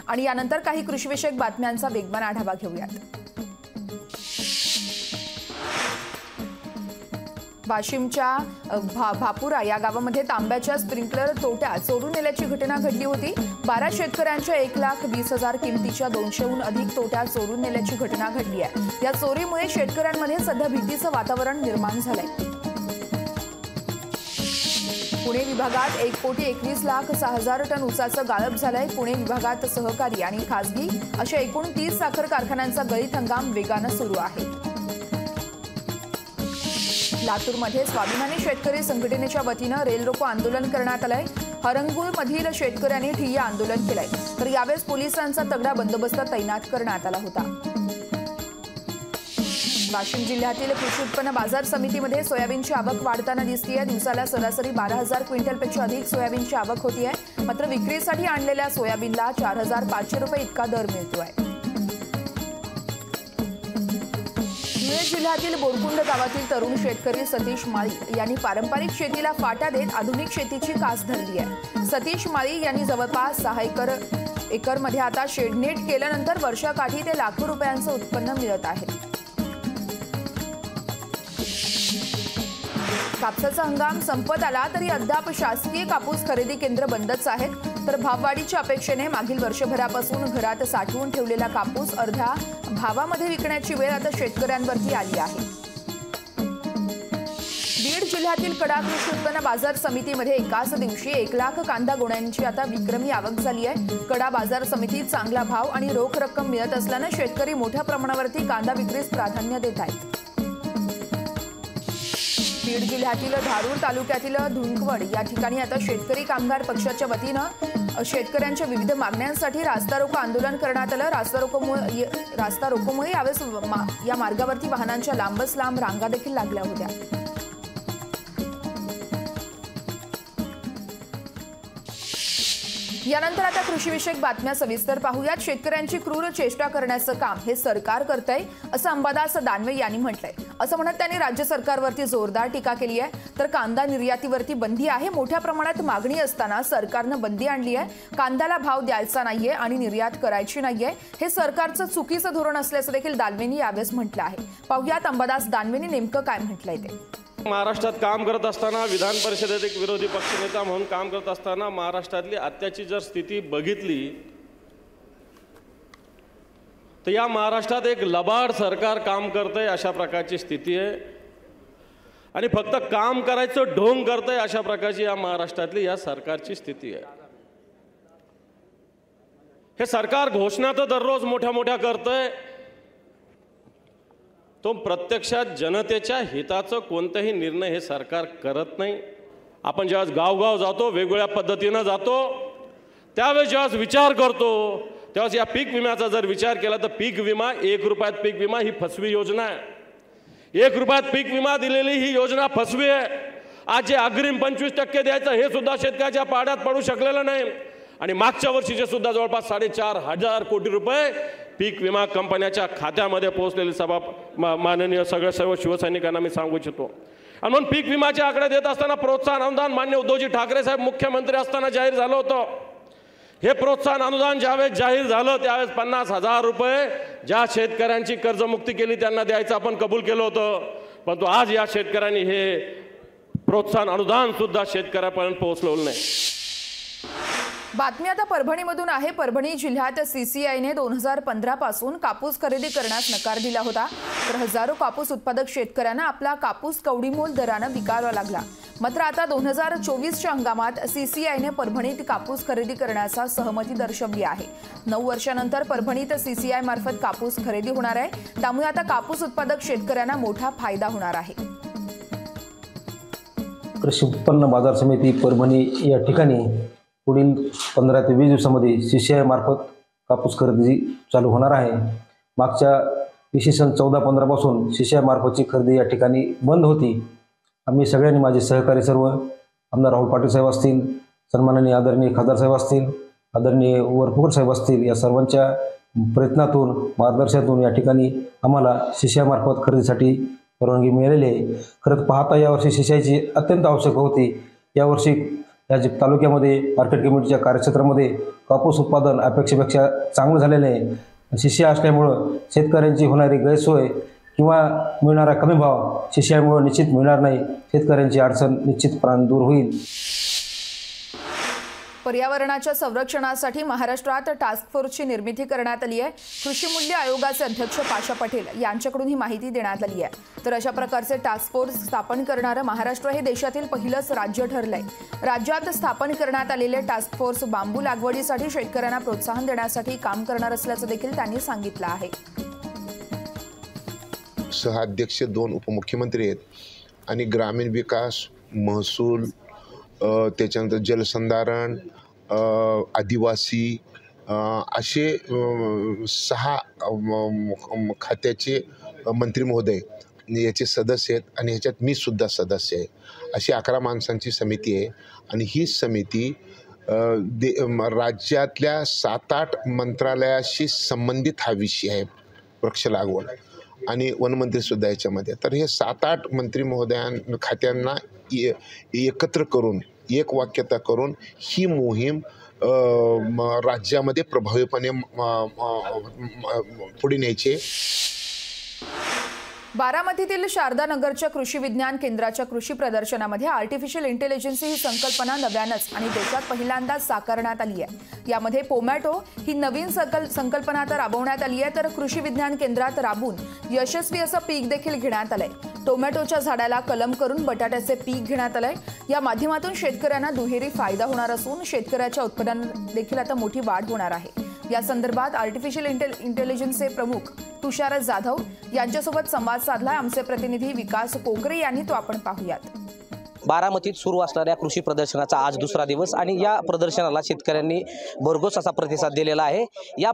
आणि यानंतर काही कृषीविषयक बातम्यांचा वेगवान आढावा घेऊयात। वाशिमच्या भापुरा या गावामध्ये तांब्याच्या स्प्रिंकलर तोट्या चोरून नेल्याची घटना घडली होती। 12 शेतकऱ्यांच्या 1,20,000 किमतीच्या 200हून अधिक तोट्या चोरून नेल्याची घटना घडली आहे। या चोरीमुळे शेतकऱ्यांमध्ये सध्या भीतीचं वातावरण निर्माण झालंय। पुणे विभागात 1,21,06,000 टन ऊसाचं गाळप झालंय। पुणे विभागात सहकारी आणि खासगी अशा एकूण 30 साखर कारखान्यांचा गळीत हंगाम वेगानं सुरू आहे। लातूरमध्ये स्वाभिमानी शेतकरी संघटनेच्या वतीनं रेल रोको आंदोलन करण्यात आलंय। हरंगुळमधील शेतकऱ्यांनी ठिय्या आंदोलन केलंय, तर यावेळेस पोलिसांचा तगडा बंदोबस्त तैनात करण्यात आला होता। वाशिम जिल्ह्यातील कृषी उत्पन्न बाजार समितीमध्ये सोयाबीनची आवक वाढताना दिसतीये। दिवसाला सरासरी 12,000 क्विंटलपेक्षा अधिक सोयाबीनची आवक होतीये। मात्र विक्रीसाठी आणलेल्या सोयाबीनला 4,500 रुपये इतका दर मिळतोय। जिल्ह्यातील बोरकुंड गावातील तरुण शेतकरी सतीश माळी यांनी पारंपरिक शेतीला फाटा देत आधुनिक शेतीची कास धरली आहे। सतीश माळी यांनी जवळपास 6 एकरमध्ये आता शेडनेट केल्यानंतर वर्षाकाठी ते लाखो रुपयांचं उत्पन्न मिळत आहे। कापसाचा हंगाम संपत आला तरी अद्याप शासकीय कापूस खरेदी केंद्र बंदच आहेत, तर भाववाढीच्या अपेक्षेने मागील वर्षभरापासून घरात साठवून ठेवलेला कापूस अर्ध्या भावामध्ये विकण्याची वेळ आता शेतकऱ्यांवरती आली आहे। बीड जिल्ह्यातील कडा कृषी उत्पन्न बाजार समितीमध्ये एकाच दिवशी 1 लाख कांदा गोण्यांची आता विक्रमी आवक झाली आहे। कडा बाजार समितीत चांगला भाव आणि रोख रक्कम मिळत असल्यानं शेतकरी मोठ्या प्रमाणावरती कांदा विक्रीस प्राधान्य देत आहेत। बीड जिल्ह्यातील धारूर तालुक्यातील धुंकवड या ठिकाणी आता शेतकरी कामगार पक्षाच्या वतीनं शेतकऱ्यांच्या विविध मागण्यांसाठी रास्ता रोको आंदोलन करण्यात आलं। रास्ता रोकोमुळे यावेळेस या मार्गावरती वाहनांच्या लांबच लांब रांगा देखील लागल्या होत्या। यानंतर आता कृषीविषयक बातम्या सविस्तर पाहूयात। शेतकऱ्यांची क्रूर चेष्टा करण्याचं काम हे सरकार करतंय असं अंबादास दानवे यांनी म्हटलंय। असं म्हणत त्यांनी राज्य सरकारवरती जोरदार टीका केली आहे। तर कांदा निर्यातीवरती बंदी आहे, मोठ्या प्रमाणात मागणी असताना सरकारनं बंदी आणली आहे। कांद्याला भाव द्यायचा नाहीये आणि निर्यात करायची नाहीये, हे सरकारचं चुकीचं धोरण असल्याचं देखील दानवेंनी यावेळेस म्हटलं आहे। पाहूयात अंबादास दानवेंनी नेमकं काय म्हटलंय ते। महाराष्ट्रात काम करत असताना, विधान परिषदेत एक विरोधी पक्षनेता म्हणून काम करत असताना महाराष्ट्रातली आत्ताची जर स्थिती बघितली तर या महाराष्ट्रात एक लबाड सरकार काम करतंय अशा प्रकारची स्थिती आहे आणि फक्त काम करायचं ढोंग करतंय अशा प्रकारची या महाराष्ट्रातली या सरकारची स्थिती आहे। हे सरकार घोषणा तर दररोज मोठ्या मोठ्या करतंय, तो प्रत्यक्षात जनतेच्या हिताचं कोणताही निर्णय हे सरकार करत नाही। आपण ज्यावेळेस गावगाव जातो, वेगवेगळ्या पद्धतीनं जातो, त्यावेळेस ज्यावेळेस विचार करतो त्यावेळेस या पीक विम्याचा जर विचार केला तर पीक विमा 1 रुपयात पीक विमा ही फसवी योजना आहे। 1 रुपयात पीक विमा दिलेली ही योजना फसवी आहे। आज जे अग्रिम 25% द्यायचं हे सुद्धा शेतकऱ्याच्या पाड्यात पडू शकलेलं नाही आणि मागच्या वर्षीचे सुद्धा जवळपास 4,500 कोटी रुपये पीक विमा कंपन्याच्या खात्यामध्ये पोहोचलेली माननीय सर्व शिवसैनिकांना मी सांगू इच्छितो। आणि म्हणून पीक विमाचे आकडे देत असताना प्रोत्साहन अनुदान मान्य उद्धवजी ठाकरे साहेब मुख्यमंत्री असताना जाहीर झालं होतं। हे प्रोत्साहन अनुदान ज्यावेळेस जाहीर झालं त्यावेळेस 50,000 रुपये ज्या शेतकऱ्यांची कर्जमुक्ती केली त्यांना द्यायचं आपण कबूल केलं होतं, परंतु आज या शेतकऱ्यांनी हे प्रोत्साहन अनुदान सुद्धा शेतकऱ्यापर्यंत पोहोचवलं नाही। बातमी आता परभणीमधून आहे। परभणी जिल्ह्यात सीसीआयने 2015 पासून कापूस खरेदी करण्यास नकार दिला होता, तर हजारो कापूस उत्पादक शेतकऱ्यांना आपला कापूस कवडीमोल दरानं विकायला लागला। मात्र आता 2024च्या हंगामात सीसीआयने परभणीत कापूस खरेदी करण्याचा सहमती दर्शवली आहे। 9 वर्षांनंतर परभणीत सीसीआय मार्फत कापूस खरेदी होणार आहे, त्यामुळे आता कापूस उत्पादक शेतकऱ्यांना मोठा फायदा होणार आहे। कृषी उत्पन्न बाजार समिती परभणी या ठिकाणी पुढील 15 ते 20 दिवसांमध्ये सीसीआय मार्फत कापूस खरेदी चालू होणार आहे। मागच्या इसवी सन 14-15 पासून सीसीआय मार्फतची खरेदी या ठिकाणी बंद होती। आम्ही सगळ्यांनी, माझे सहकारी सर्व आमदार राहुल पाटील साहेब असतील, सन्माननीय आदरणीय खासदार साहेब असतील, आदरणीय वरपुकर साहेब असतील, या सर्वांच्या प्रयत्नातून मार्गदर्शनातून या ठिकाणी आम्हाला सीसीआय मार्फत खरेदीसाठी परवानगी मिळालेली आहे। खरंच पाहता यावर्षी सीसीआयची अत्यंत आवश्यकता होती। यावर्षी या तालुक्यामध्ये मार्केट कमिटीच्या कार्यक्षेत्रामध्ये कापूस उत्पादन अपेक्षेपेक्षा चांगलं झालेलं आहे। शिष्य असल्यामुळं शेतकऱ्यांची होणारी गैरसोय किंवा मिळणारा कमी भाव शिष्यामुळे निश्चित मिळणार नाही। शेतकऱ्यांची अडचण निश्चितपणे दूर होईल। पर्यावरणाच्या संरक्षणासाठी महाराष्ट्रात टास्क फोर्सची निर्मिती करण्यात आली आहे। कृषी मूल्य आयोगाचे अध्यक्ष पाशा पटेल यांच्याकडून ही माहिती देण्यात आली आहे। तर अशा प्रकारचे टास्क फोर्स स्थापन करणारं महाराष्ट्र हे देशातील पहिलंच राज्य ठरलंय। राज्यात स्थापन करण्यात आलेले टास्क फोर्स बांबू लागवडीसाठी शेतकऱ्यांना प्रोत्साहन देण्यासाठी काम करणार असल्याचं देखील त्यांनी सांगितलं आहे। सहाध्यक्ष 2 उपमुख्यमंत्री आहेत आणि ग्रामीण विकास, महसूल, त्याच्यानंतर जलसंधारण, आदिवासी असे 6 खात्याचे मंत्री महोदय याचे सदस्य आहेत आणि ह्याच्यात मी सुद्धा सदस्य आहे। अशी 11 माणसांची समिती आहे आणि ही समिती राज्यातल्या 7-8 मंत्रालयाशी संबंधित हा विषय आहे, वृक्ष लागवड, आणि वनमंत्रीसुद्धा याच्यामध्ये। तर हे 7-8 मंत्री खात्यांना एकत्र करून एक वाक्यता करून ही मोहीम राज्यामध्ये प्रभावीपणे पुढे न्यायची। बारामतीतील शारदा नगरच्या कृषी विज्ञान केंद्राच्या कृषी प्रदर्शनामध्ये आर्टिफिशियल इंटेलिजन्स ही संकल्पना नव्यानच आणि देशात पहिल्यांदाच साकारण्यात आली आहे। यामध्ये पोमॅटो ही नवीन संकल्पना तर राबवण्यात आली आहे, तर कृषी विज्ञान केंद्रात राबून यशस्वी असं पीक देखील घेण्यात आलंय। टोमॅटोच्या झाडाला कलम करून बटाट्याचे पीक घेण्यात आलंय। या माध्यमातून शेतकऱ्यांना दुहेरी फायदा होणार असून शेतकऱ्याच्या उत्पन्नात देखील आता मोठी वाढ होणार आहे। या संदर्भात आर्टिफिशियल इंटेलिजन्सचे प्रमुख तुषार जाधव यांच्यासोबत संवाद साधला आमचे प्रतिनिधी विकास कोकरे यांनी, तो आपण पाहूयात। बारामतीत सुरू असणाऱ्या कृषी प्रदर्शनाचा आज दुसरा दिवस आणि या प्रदर्शनाला शेतकऱ्यांनी भरघोस असा प्रतिसाद दिलेला आहे। या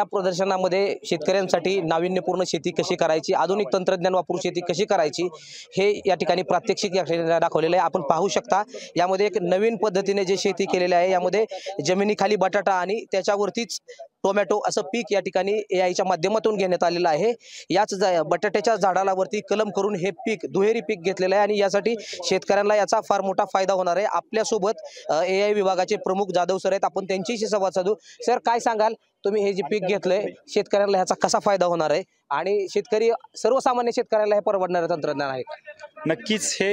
प्रदर्शनामध्ये शेतकऱ्यांसाठी नाविन्यपूर्ण शेती कशी करायची, आधुनिक तंत्रज्ञान वापरून शेती कशी करायची हे या ठिकाणी प्रात्यक्षिक दाखवलेलं आहे। आपण पाहू शकता यामध्ये एक नवीन पद्धतीने जे शेती केलेली आहे, यामध्ये जमिनीखाली बटाटा आणि त्याच्यावरतीच टोमॅटो असं पीक या ठिकाणी एआयच्या माध्यमातून घेण्यात आलेलं आहे। याच बटाट्याच्या झाडाला वरती कलम करून हे पीक दुहेरी पीक घेतलेलं आहे आणि यासाठी शेतकऱ्यांना याचा फार मोठा फायदा होणार आहे। आपल्यासोबत एआय विभागाचे प्रमुख जाधव सर आहेत, आपण त्यांच्याशी संवाद साधू। सर, काय सांगाल, तुम्ही हे जे पीक घेतलंय शेतकऱ्यांना ह्याचा कसा फायदा होणार आहे आणि शेतकरी सर्वसामान्य शेतकऱ्याला हे परवडणारं तंत्रज्ञान आहे? नक्कीच हे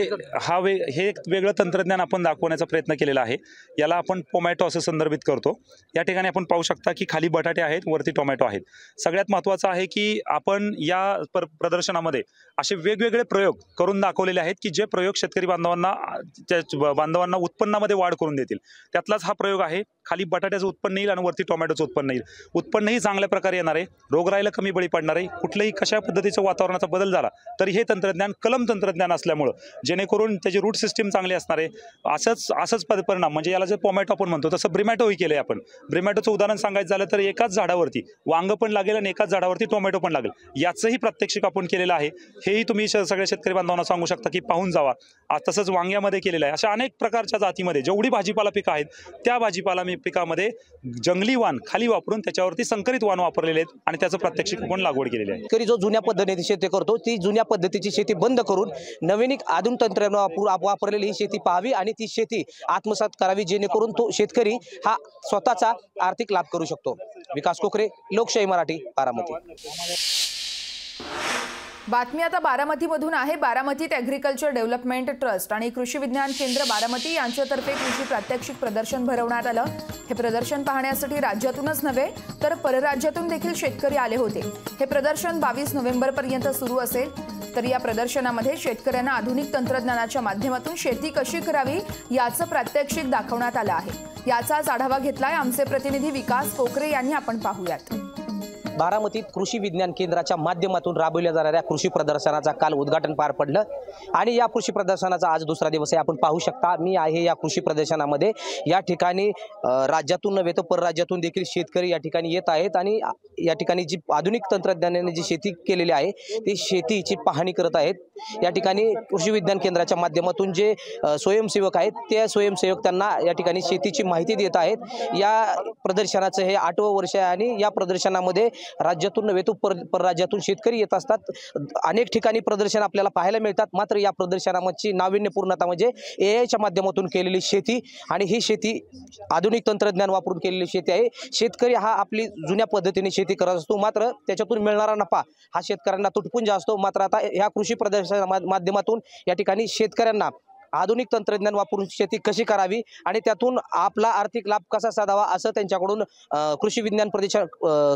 एक वेगळं तंत्रज्ञान आपण दाखवण्याचा प्रयत्न केलेला आहे। याला आपण टोमॅटो असं संदर्भित करतो। या ठिकाणी आपण पाहू शकता की खाली बटाटे आहेत, वरती टोमॅटो आहेत। सगळ्यात महत्त्वाचं आहे की आपण या प्रदर्शनामध्ये असे वेगवेगळे प्रयोग करून दाखवलेले आहेत की जे प्रयोग शेतकरी बांधवांना उत्पन्नामध्ये वाढ करून देतील। त्यातलाच हा प्रयोग आहे। खाली बटाट्याचं उत्पन्न येईल आणि वरती टोमॅटोचं उत्पन्न येईल। उत्पन्नही चांगल्या प्रकारे येणार आहे, रोगराईला कमी बळी पडणार आहे। कुठल्याही कशा पद्धतीचं वातावरणाचा बदल झाला तरी हे तंत्रज्ञान कलम तंत्रज्ञान असल्यामुळं जेणेकरून त्याची रूट सिस्टीम चांगली असणार आहे। असंच परिणाम म्हणजे याला जे टोमॅटो आपण म्हणतो तसं ब्रिमॅटोही केलंय आपण। ब्रिमॅटोचं उदाहरण सांगायचं झालं तर एकाच झाडावरती वांग पण लागेल आणि एकाच झाडावरती टोमॅटो पण लागेल, याचंही प्रात्यक्षिक आपण केलेलं आहे। हेही तुम्ही सगळ्या शेतकरी बांधवांना सांगू शकता की पाहून जावा। तसंच वांग्यामध्ये केलेलं आहे। अशा अनेक प्रकारच्या जातीमध्ये जेवढी भाजीपाला पिकं आहेत त्या भाजीपाला पिकामध्ये जंगली वाण खाली वापरून त्याच्यावरती संकरित वाण वापरलेले आहेत आणि त्याचं प्रात्यक्षिक आपण लागवड केलेली आहे। शेतकरी जो जुन्या पद्धतीने शेती करतो ती जुन्या पद्धतीची शेती बंद करून नवीन आधुनिक तंत्रज्ञान वापरलेली ही शेती पाहावी आणि ती शेती आत्मसात करावी, जेणेकरून तो शेतकरी हा स्वतःचा आर्थिक लाभ करू शकतो। विकास कोकरे, लोकशाही मराठी, बारामती। बातमी आता बारामतीमधून आहे। बारामतीत ॲग्रिकल्चर डेव्हलपमेंट ट्रस्ट आणि कृषी विज्ञान केंद्र बारामती यांच्यातर्फे कृषी प्रात्यक्षिक प्रदर्शन भरवण्यात आलं। हे प्रदर्शन पाहण्यासाठी राज्यातूनच नव्हे तर परराज्यातून देखील शेतकरी आले होते। हे प्रदर्शन 22 नोव्हेंबरपर्यंत सुरू असेल। तर या प्रदर्शनामध्ये शेतकऱ्यांना आधुनिक तंत्रज्ञानाच्या माध्यमातून शेती कशी करावी याचं प्रात्यक्षिक दाखवण्यात आलं आहे। याचाच आढावा घेतलाय आमचे प्रतिनिधी विकास कोकरे यांनी, आपण पाहूयात। बारामतीत कृषी विज्ञान केंद्राच्या माध्यमातून राबवल्या जाणाऱ्या कृषी प्रदर्शनाचा काल उद्घाटन पार पडलं आणि या कृषी प्रदर्शनाचा आज दुसरा दिवस आहे। आपण पाहू शकता मी आहे या कृषी प्रदर्शनामध्ये। या ठिकाणी राज्यातून नव्हे तर परराज्यातून देखील शेतकरी या ठिकाणी येत आहेत आणि या ठिकाणी जी आधुनिक तंत्रज्ञानाने जी शेती केलेली आहे ती शेतीची पाहणी करत आहेत। या ठिकाणी कृषी विज्ञान केंद्राच्या माध्यमातून जे स्वयंसेवक आहेत ते स्वयंसेवक त्यांना या ठिकाणी शेतीची माहिती देत आहेत। या प्रदर्शनाचं हे 8वं वर्ष आहे आणि या प्रदर्शनामध्ये राज्यातून नव्हे तर परराज्यातून शेतकरी येत असतात। अनेक ठिकाणी प्रदर्शन आपल्याला पाहायला मिळतात, मात्र या प्रदर्शनाची नाविन्यपूर्णता म्हणजे एआयच्या माध्यमातून केलेली शेती आणि ही शेती आधुनिक तंत्रज्ञान वापरून केलेली शेती आहे। शेतकरी हा आपली जुन्या पद्धतीने शेती करत असतो, मात्र त्याच्यातून मिळणारा नफा हा शेतकऱ्यांना तुटपुंज असतो। मात्र आता ह्या कृषी प्रदर्शना माध्यमातून या ठिकाणी शेतकऱ्यांना आधुनिक तंत्रज्ञान वापरून शेती कशी करावी आणि त्यातून आपला आर्थिक लाभ कसा साधावा असं त्यांच्याकडून कृषी विज्ञान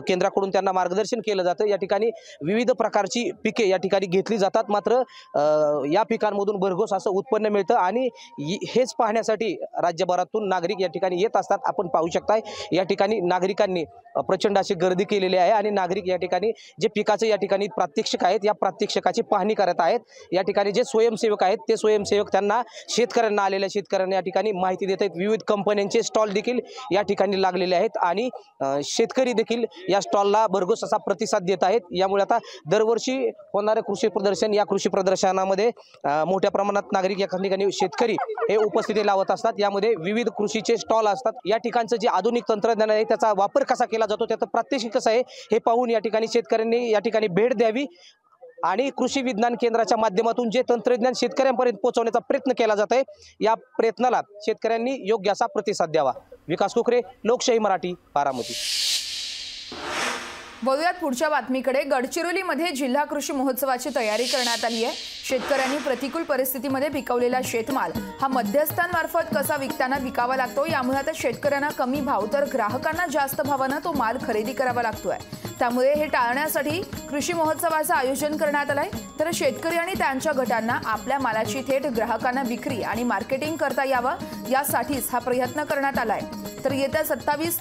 केंद्राकडून त्यांना मार्गदर्शन केलं जातं। या ठिकाणी विविध प्रकारची पिके या ठिकाणी घेतली जातात, मात्र या पिकांमधून भरघोस असं उत्पन्न मिळतं आणि हेच पाहण्यासाठी राज्यभरातून नागरिक या ठिकाणी येत असतात। आपण पाहू शकताय या ठिकाणी नागरिकांनी प्रचंड अशी गर्दी केलेली आहे आणि नागरिक या ठिकाणी जे पिकाचे या ठिकाणी प्रात्यक्षिक आहेत या प्रात्यक्षिकाची पाहणी करत आहेत। या ठिकाणी जे स्वयंसेवक आहेत ते स्वयंसेवक त्यांना शेतकऱ्यांना आलेल्या शेतकऱ्यांना या ठिकाणी माहिती देत आहेत। विविध कंपन्यांचे स्टॉल देखील या ठिकाणी लागलेले आहेत आणि शेतकरी देखील या स्टॉलला भरघोस असा प्रतिसाद देत आहेत। यामुळे आता दरवर्षी होणारे कृषी प्रदर्शन या कृषी प्रदर्शनामध्ये मोठ्या प्रमाणात नागरिक या ठिकाणी शेतकरी हे उपस्थिती लावत असतात। यामध्ये विविध कृषीचे स्टॉल असतात। या ठिकाणचं जे आधुनिक तंत्रज्ञान आहे त्याचा वापर कसा केला जातो त्याचं प्रात्यक्षिक कसं आहे हे पाहून या ठिकाणी शेतकऱ्यांनी या ठिकाणी भेट द्यावी आणि कृषी विज्ञान केंद्राच्या माध्यमातून जे तंत्रज्ञान शेतकऱ्यांपर्यंत पोहोचवण्याचा प्रयत्न केला जात आहे या प्रयत्नाला शेतकऱ्यांनी योग्य असा प्रतिसाद द्यावा। विकास कुकरे, लोकशाही मराठी, बारामती। वळूयात पुढच्या बातमीकडे। गडचिरोलीमध्ये जिल्हा कृषी महोत्सवाची तयारी करण्यात आली आहे। शेतकऱ्यांनी प्रतिकूल परिस्थितीमध्ये पिकवलेला शेतमाल हा मध्यस्थांमार्फत कसा विकावा लागतो, यामुळे आता शेतकऱ्यांना कमी भाव तर ग्राहकांना जास्त भावानं तो माल खरेदी करावा लागतोय। त्यामुळे हे टाळण्यासाठी कृषी महोत्सवाचं आयोजन करण्यात आलंय। तर शेतकरी आणि त्यांच्या गटांना आपल्या मालाची थेट ग्राहकांना विक्री आणि मार्केटिंग करता यावं यासाठीच हा प्रयत्न करण्यात आलाय। तर येत्या 27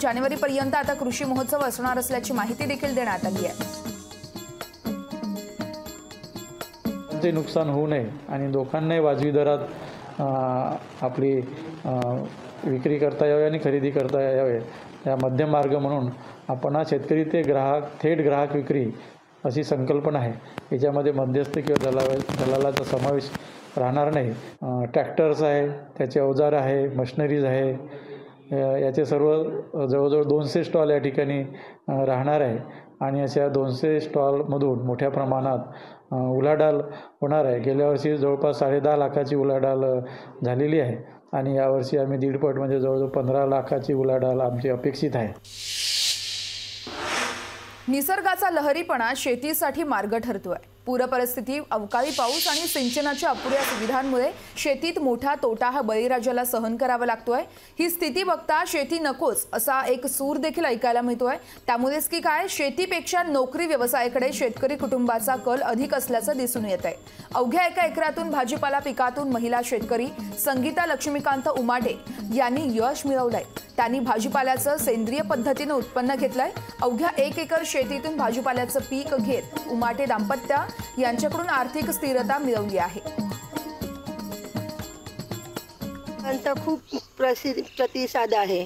जानेवारीपर्यंत आता कृषी महोत्सव असणार असल्याची माहिती देखील देण्यात आली आहे। ते नुकसान होऊ नये आणि लोकांनाही वाजवी दरात आपली विक्री करता यावी आणि खरेदी करता यावे या मध्यम मार्ग म्हणून आपण हा शेतकरी ते ग्राहक थेट ग्राहक विक्री अशी संकल्पना आहे। याच्यामध्ये मध्यस्थ किंवा दलालाचा समावेश राहणार नाही। ट्रॅक्टर्स आहे, त्याचे अवजार आहे, मशिनरीज आहे, याचे सर्व जवळजवळ 200 स्टॉल या ठिकाणी राहणार आहे आणि अशा 200 स्टॉलमधून मोठ्या प्रमाणात उलाढाल होणार आहे। गेल्या वर्षी जवळपास 10.5 लाखाची उलाढाल झालेली आहे आणि यावर्षी आम्ही 1.5 पट म्हणजे जवळजवळ 15 लाखाची उलाढाल आमची अपेक्षित आहे। निसर्गाचा लहरीपणा शेतीसाठी मार्ग ठरतोय। पूरपरिस्थिती, अवकाळी पाऊस आणि सिंचनाच्या अपुऱ्या सुविधांमुळे शेतीत मोठा तोटा हा बळीराजाला सहन करावा लागतोय। ही स्थिती बघता शेती नकोच असा एक सूर देखील ऐकायला मिळतोय। त्यामुळेच की काय शेतीपेक्षा नोकरी व्यवसायाकडे शेतकरी कुटुंबाचा कल अधिक असल्याचं दिसून येत आहे। अवघ्या 1 एकरातून भाजीपाला पिकातून महिला शेतकरी संगीता लक्ष्मीकांत उमाटे यांनी यश मिळवलंय। त्यांनी भाजीपाल्याचं सेंद्रिय पद्धतीने उत्पन्न घेतलंय। अवघ्या 1 एकर शेतीतून भाजीपाल्याचं पीक घेत उमाटे दाम्पत्य यांच्याकडून आर्थिक स्थिरता मिळवली आहे। खूप प्रतिसाद आहे,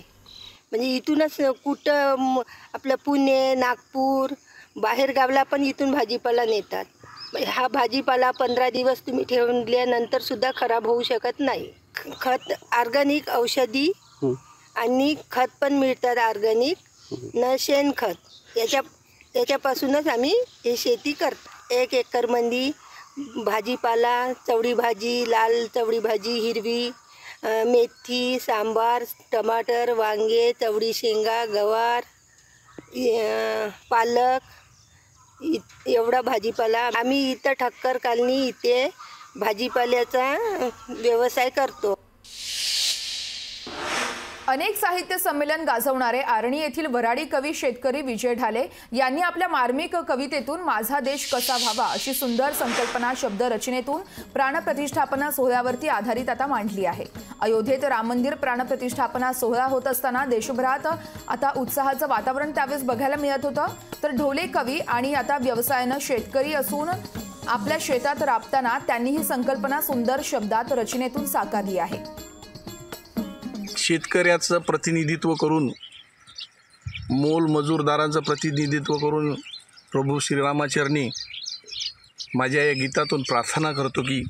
म्हणजे इथूनच कुठं आपलं पुणे, नागपूर, बाहेर गावला पण इथून भाजीपाला नेतात। हा भाजीपाला 15 दिवस तुम्ही ठेवल्यानंतर सुद्धा खराब होऊ शकत नाही। खत ऑर्गॅनिक औषधी आणि खत पण मिळतात ऑर्गॅनिक न शेणखत याच्यापासूनच आम्ही हे शेती करतो। 1 एकरमध्ये भाजीपाला, चवळी भाजी, लाल चवळी भाजी, हिरवी मेथी, सांबार, टमाटर, वांगे, चवळी शेंगा, गवार, पालक एवढा भाजीपाला आम्ही इथं ठक्कर कॉलनी इथे भाजीपाल्याचा व्यवसाय करतो। अनेक साहित्य संमेलन गाजवणारे आर्णी येथील वराडी कवी शेतकरी विजय ढाले यांनी आपल्या मार्मिक कवितेतून माझा देश कसा व्हावा अशी सुंदर संकल्पना शब्द रचनेतून प्राणप्रतिष्ठापना सोहळ्यावरती आधारित आता मांडली आहे। अयोध्येत राम मंदिर प्राणप्रतिष्ठापना सोहळा होत असताना देशभरात आता उत्साहाचं वातावरण त्यावेळेस बघायला मिळत होतं। तर ढोले कवी आणि आता व्यवसायानं शेतकरी असून आपल्या शेतात राबताना त्यांनी ही संकल्पना सुंदर शब्दात रचनेतून साकारली आहे। शेतकऱ्याचं प्रतिनिधित्व करून, मोल मजूरदारांचं प्रतिनिधित्व करून प्रभू श्रीरामाचरणी माझ्या या गीतातून प्रार्थना करतो की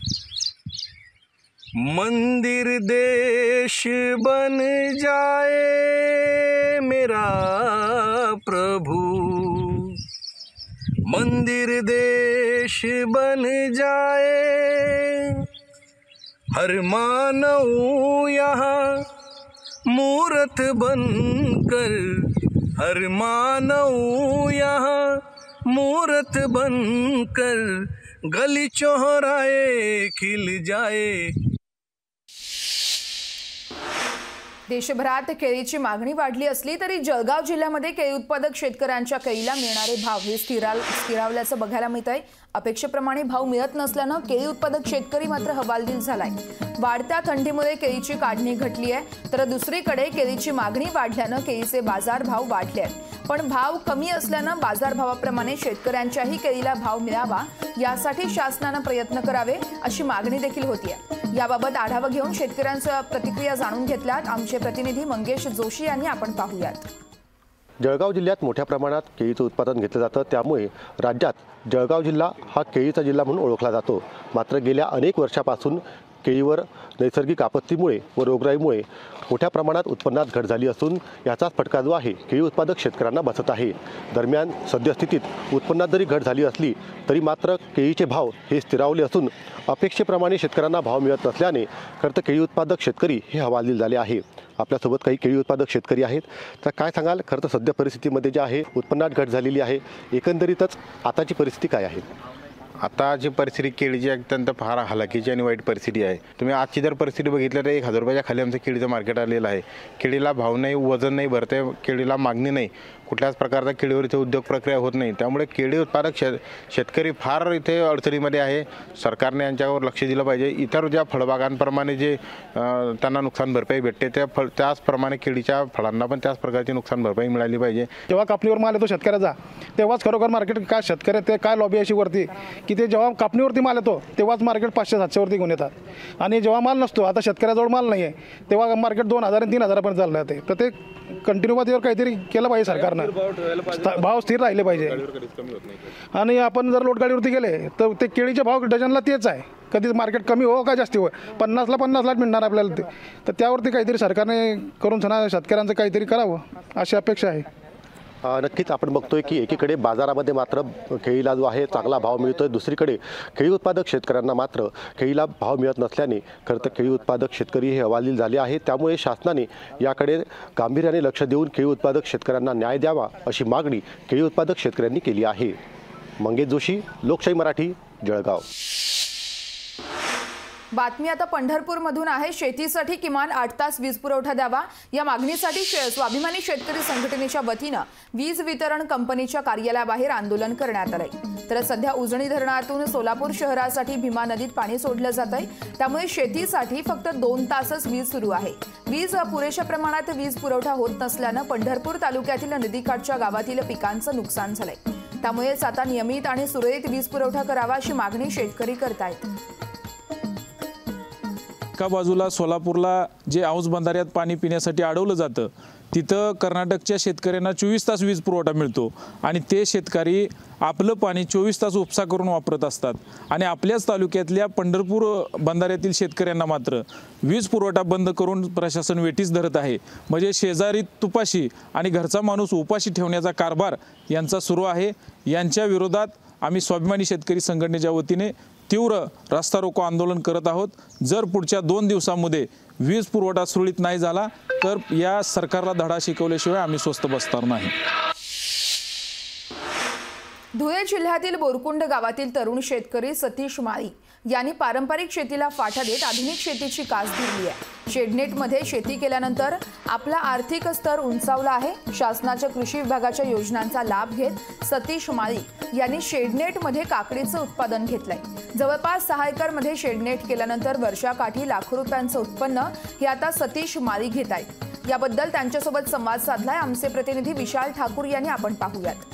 मंदिर देश बन जाए मेरा प्रभु, मंदिर देश बन जाए, हर मानव यहाँ मूरत बनकर, हर मानव यहाँ मूरत बनकर गली चौराहे खिल जाए। देशभरात केळीची मागणी वाढली असली तरी जळगाव जिल्ह्यामध्ये केळी उत्पादक शेतकऱ्यांच्या केळीला मिळणारे भाव हे स्थिरावल्याचं बघायला मिळतंय। अपेक्षेप्रमाणे भाव मिळत नसल्यानं केळी उत्पादक शेतकरी मात्र हवालदिल झालाय। वाढत्या थंडीमुळे केळीची काढणी घटली आहे, तर दुसरीकडे केळीची मागणी वाढल्यानं केळीचे बाजारभाव वाढले आहेत। पण भाव कमी असल्यानं बाजारभावाप्रमाणे शेतकऱ्यांच्याही केळीला भाव मिळावा यासाठी शासनानं प्रयत्न करावे अशी मागणी देखील होतीये। याबाबत आढावा घेऊन शेतकऱ्यांच्या प्रतिक्रिया जाणून घेतल्यात आमचे प्रतिनिधी मंगेश जोशी यांनी। आपण पाहूयात। जळगाव जिल्ह्यात मोठ्या प्रमाणात केळीचं उत्पादन घेतलं जातं, त्यामुळे राज्यात जळगाव जिल्हा हा केळीचा जिल्हा म्हणून ओळखला जातो। मात्र गेल्या अनेक वर्षापासून केळीवर नैसर्गिक आपत्तीमुळे व रोगराईमुळे मोठ्या प्रमाणात उत्पन्नात घट झाली असून याचाच फटका जो आहे केळी उत्पादक शेतकऱ्यांना बसत आहे। दरम्यान सद्यस्थितीत उत्पन्नात जरी घट झाली असली तरी मात्र केळीचे भाव हे स्थिरावले असून अपेक्षेप्रमाणे शेतकऱ्यांना भाव मिळत नसल्याने खरं तर केळी उत्पादक शेतकरी हे हवालदिल झाले आहे। आपल्यासोबत काही केळी उत्पादक शेतकरी आहेत, तर काय सांगाल खरं तर सध्या परिस्थितीमध्ये जे आहे उत्पन्नात घट झालेली आहे, एकंदरीतच आताची परिस्थिती काय आहे? आताची परिस्थिती केळीची अत्यंत फार हलाखीची आणि वाईट परिस्थिती आहे। तुम्ही आजची जर परिस्थिती बघितली तर 1000 रुपयाच्या खाली आमचं केळीचं मार्केट आलेलं आहे। केळीला भाव नाही, वजन नाही भरते, केळीला मागणी नाही, कुठल्याच प्रकारचा केळीवर इथे उद्योग प्रक्रिया होत नाही। त्यामुळे केळी उत्पादक शेतकरी फार इथे अडचणीमध्ये आहे। सरकारने यांच्यावर लक्ष दिलं पाहिजे। इतर ज्या फळबागांप्रमाणे जे त्यांना नुकसान भरपाई भेटते त्याचप्रमाणे केळीच्या फळांना पण त्याच प्रकारची नुकसान भरपाई मिळाली पाहिजे। जेव्हा कापणीवर माल येतो शेतकऱ्याचा तेव्हाच खरोखर मार्केट काय शेतकरी ते काय लॉबी अशी वरती की ते जेव्हा कापणीवरती माल येतो तेव्हाच मार्केट 500-700 वरती घेऊन येतात आणि जेव्हा माल नसतो, आता शेतकऱ्याजवळ माल नाही आहे, तेव्हा मार्केट 2000 आणि 3000 पर्यंत चाललं जाते। तर ते कंटिन्यू बाबतीवर काहीतरी केलं पाहिजे सरकारनं, भाव स्थिर राहिले पाहिजे। आणि आपण जर लोटगाडीवरती गेले तर ते केळीचे भाव डझनला तेच आहे, कधी मार्केट कमी हो का जास्ती हो, 50ला 50 लाख मिळणार आपल्याला ते। तर त्यावरती काहीतरी सरकारने करून शेतकऱ्यांचं काहीतरी करावं अशी अपेक्षा आहे। नक्कीच आपण बघतोय की एकीकडे बाजारामध्ये मात्र केळीला जो आहे चांगला भाव मिळतोय, दुसरीकडे केळी उत्पादक शेतकऱ्यांना मात्र केळीला भाव मिळत नसल्याने खरं तर केळी उत्पादक शेतकरी हे हवालदिल झाले आहेत। त्यामुळे शासनाने याकडे गांभीर्याने लक्ष देऊन केळी उत्पादक शेतकऱ्यांना न्याय द्यावा अशी मागणी केळी उत्पादक शेतकऱ्यांनी केली आहे। मंगेश जोशी, लोकशाही मराठी, जळगाव। बातमी आता पंढरपूरमधून आहे। शेतीसाठी किमान 8 तास वीज पुरवठा द्यावा या मागणीसाठी स्वाभिमानी शेतकरी संघटनेच्या वतीनं वीज वितरण कंपनीच्या कार्यालयाबाहेर आंदोलन करण्यात आलंय। तर सध्या उजनी धरणातून सोलापूर शहरासाठी भीमा नदीत पाणी सोडलं जातंय, त्यामुळे शेतीसाठी फक्त 2 तासच वीज सुरू आहे। वीज पुरेशा प्रमाणात वीज पुरवठा होत नसल्यानं पंढरपूर तालुक्यातील नदीकाठच्या गावातील पिकांचं नुकसान झालंय। त्यामुळेच आता नियमित आणि सुरळीत वीज पुरवठा करावा अशी मागणी शेतकरी करतायत। एका बाजूला सोलापूरला जे औंस बंधाऱ्यात पाणी पिण्यासाठी अडवलं जातं तिथं कर्नाटकच्या शेतकऱ्यांना 24 तास वीज पुरवठा मिळतो आणि ते शेतकरी आपलं पाणी 24 तास उपसा करून वापरत असतात आणि आपल्याच तालुक्यातल्या पंढरपूर बंधाऱ्यातील शेतकऱ्यांना मात्र वीज पुरवठा बंद करून प्रशासन वेठीस धरत आहे। म्हणजे शेजारी तुपाशी आणि घरचा माणूस उपाशी ठेवण्याचा कारभार यांचा सुरू आहे। यांच्या विरोधात आम्ही स्वाभिमानी शेतकरी संघटनेच्या वतीने तीव्र रास्ता रोको आंदोलन करत आहोत। जर पुढच्या 2 दिवसांमध्ये वीज पुरवठा सुरळीत नाही झाला तर या सरकारला धडा शिकवल्याशिवाय आम्ही स्वस्थ बसणार नाही। धुळे जिल्ह्यातील बोरकुंड गावातील तरुण शेतकरी सतीश माळी यांनी पारंपरिक शेतीला फाटा देत आधुनिक शेतीची कास धरली आहे। शेडनेटमध्ये शेती केल्यानंतर आपला आर्थिक स्तर उंचावला आहे। शासनाच्या कृषी विभागाच्या योजनांचा लाभ घेत सतीश माळी यांनी शेडनेटमध्ये काकडीचं उत्पादन घेतलंय। जवळपास 6 एकरमध्ये शेडनेट केल्यानंतर वर्षाकाठी लाखो रुपयांचं उत्पन्न हे आता सतीश माळी घेत आहेत। याबद्दल त्यांच्यासोबत संवाद साधलाय आमचे प्रतिनिधी विशाल ठाकूर यांनी। आपण पाहूयात।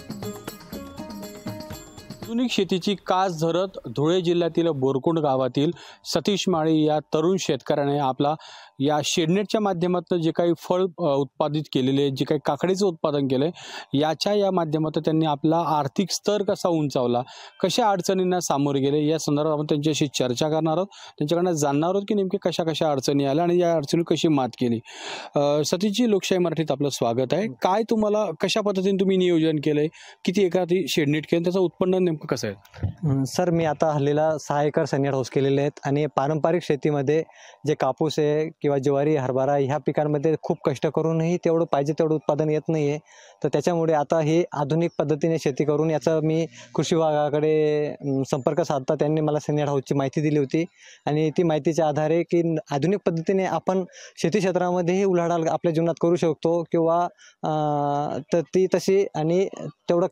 आधुनिक शेतीची कास धरत धुळे जिल्ह्यातील बोरकुंड गावातील सतीश माळी या तरुण शेतकऱ्याने आपला या शेडनेटच्या माध्यमातून जे काही फळ उत्पादित केलेले, जे काही काकडीचं उत्पादन केलं आहे, या माध्यमातून त्यांनी आपला आर्थिक स्तर कसा उंचावला, कशा अडचणींना सामोरे गेले, या संदर्भात आपण त्यांच्याशी चर्चा करणार आहोत. त्यांच्याकडनं जाणणार आहोत की नेमके कशा कशा अडचणी आल्या आणि या अडचणी कशी मात केली. सतीशजी, लोकशाही मराठीत आपलं स्वागत आहे. काय तुम्हाला, कशा पद्धतीने तुम्ही नियोजन केलं आहे, किती एखादी शेडनेट केलं, त्याचं उत्पन्न नेमकं कसं आहे? सर, मी आता हल्लीला 6 एकर सनेड हाऊस केलेले आहेत आणि पारंपरिक शेतीमध्ये जे कापूस आहे किंवा ज्वारी, हरभरा ह्या पिकांमध्ये खूप कष्ट करूनही तेवढं पाहिजे तेवढं उत्पादन येत नाही आहे. तर त्याच्यामुळे आता हे आधुनिक पद्धतीने शेती करून याचं मी कृषी विभागाकडे संपर्क साधता त्यांनी मला सनेड हाऊसची माहिती दिली होती आणि ती माहितीच्या आधारे की आधुनिक पद्धतीने आपण शेती क्षेत्रामध्येही उलाढाल आपल्या जीवनात करू शकतो किंवा तर ती तशी आणि तेवढं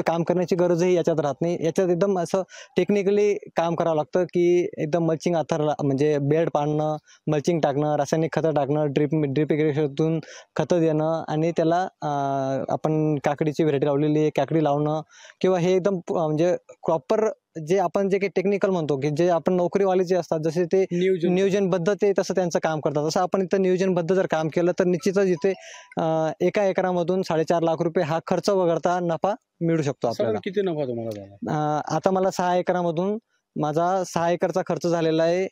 काम करण्याची गरजही याच्यात राहत नाही. याच्यात एकदम असं टेक्निकली काम करावं लागतं की एकदम मल्चिंग म्हणजे बेड पाडणं, मल्चिंग टाकणं, रासायनिक खतं टाकणं, ड्रिप इरिगेशनतून खतं देणं आणि त्याला आपण काकडीची व्हेरायटी लावलेली आहे, काकडी लावणं किंवा हे एकदम म्हणजे प्रॉपर जे आपण जे काही टेक्निकल म्हणतो की जे आपण नोकरीवाले जे असतात जसे ते नियोजनबद्ध ते तसं त्यांचं काम करतात, तसं आपण इथं नियोजनबद्ध जर काम केलं तर निश्चितच इथे एका एकरामधून 4.5 लाख रुपये हा खर्च वगळता नफा मिळू शकतो आपल्याला. किती नफा तुम्हाला झाला? आता मला 6 एकरामधून माझा 6 एकरचा खर्च झालेला आहे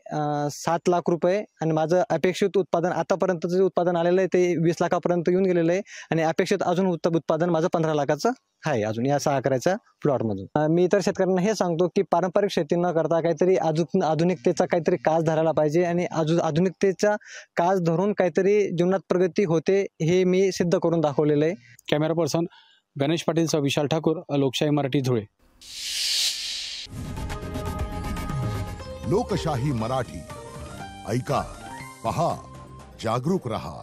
7 लाख रुपये आणि माझं अपेक्षित उत्पादन आतापर्यंत जे उत्पादन आलेलं आहे ते 20 लाखापर्यंत येऊन गेलेलं आहे आणि अपेक्षित अजून उत्पादन माझं 15 लाखाचं आहे अजून या 6 एकराच्या प्लॉटमधून. मी इतर शेतकऱ्यांना हे सांगतो की पारंपरिक शेती न करता काहीतरी आधुनिकतेचा काहीतरी कास धरायला पाहिजे आणि आधुनिकतेचा कास धरून काहीतरी जीवनात प्रगती होते हे मी सिद्ध करून दाखवलेलं आहे. कॅमेरा पर्सन गणेश पाटीलचा विशाल ठाकूर, लोकशाही मराठी, धुळे. लोकशाही मराठी ऐका, पहा, जागरूक रहा.